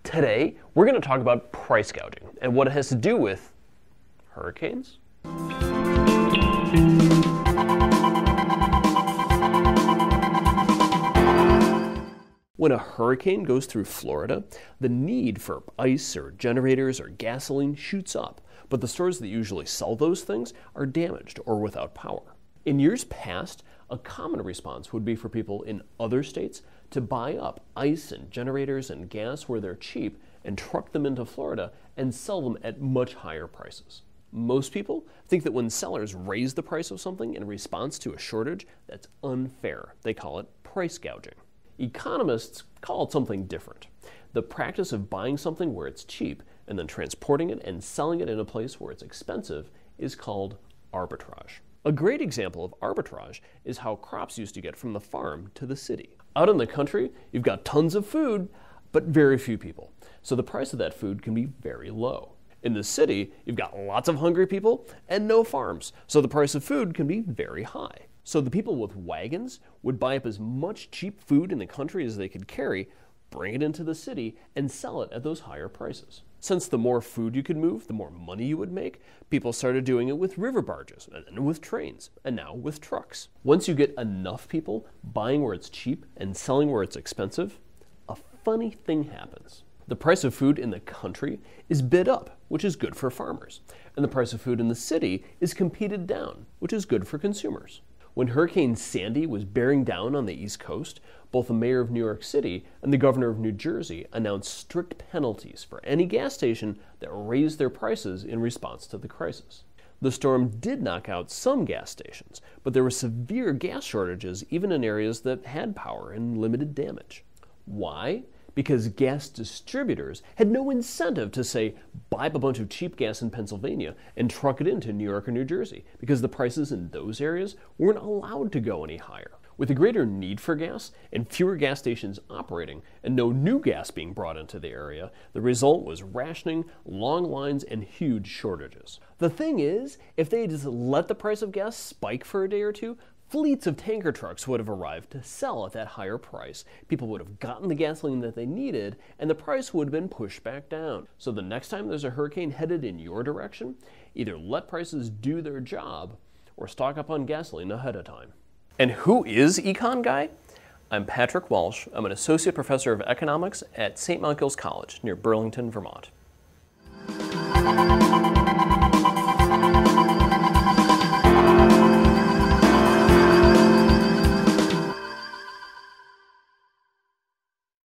Today, we're going to talk about price gouging and what it has to do with hurricanes. When a hurricane goes through Florida, the need for ice or generators or gasoline shoots up, but the stores that usually sell those things are damaged or without power. In years past, a common response would be for people in other states to buy up ice and generators and gas where they're cheap and truck them into Florida and sell them at much higher prices. Most people think that when sellers raise the price of something in response to a shortage, that's unfair. They call it price gouging. Economists call it something different. The practice of buying something where it's cheap and then transporting it and selling it in a place where it's expensive is called arbitrage. A great example of arbitrage is how crops used to get from the farm to the city. Out in the country, you've got tons of food, but very few people. So the price of that food can be very low. In the city, you've got lots of hungry people and no farms. So the price of food can be very high. So the people with wagons would buy up as much cheap food in the country as they could carry, bring it into the city, and sell it at those higher prices. Since the more food you could move, the more money you would make, people started doing it with river barges, and then with trains, and now with trucks. Once you get enough people buying where it's cheap and selling where it's expensive, a funny thing happens. The price of food in the country is bid up, which is good for farmers, and the price of food in the city is competed down, which is good for consumers. When Hurricane Sandy was bearing down on the East Coast, both the mayor of New York City and the governor of New Jersey announced strict penalties for any gas station that raised their prices in response to the crisis. The storm did knock out some gas stations, but there were severe gas shortages even in areas that had power and limited damage. Why? Because gas distributors had no incentive to say, buy up a bunch of cheap gas in Pennsylvania and truck it into New York or New Jersey, because the prices in those areas weren't allowed to go any higher. With a greater need for gas and fewer gas stations operating and no new gas being brought into the area, the result was rationing, long lines, and huge shortages. The thing is, if they had just let the price of gas spike for a day or two, fleets of tanker trucks would have arrived to sell at that higher price. People would have gotten the gasoline that they needed, and the price would have been pushed back down. So the next time there's a hurricane headed in your direction, either let prices do their job or stock up on gasoline ahead of time. And who is Econguy? I'm Patrick Walsh. I'm an associate professor of economics at St. Michael's College near Burlington, Vermont.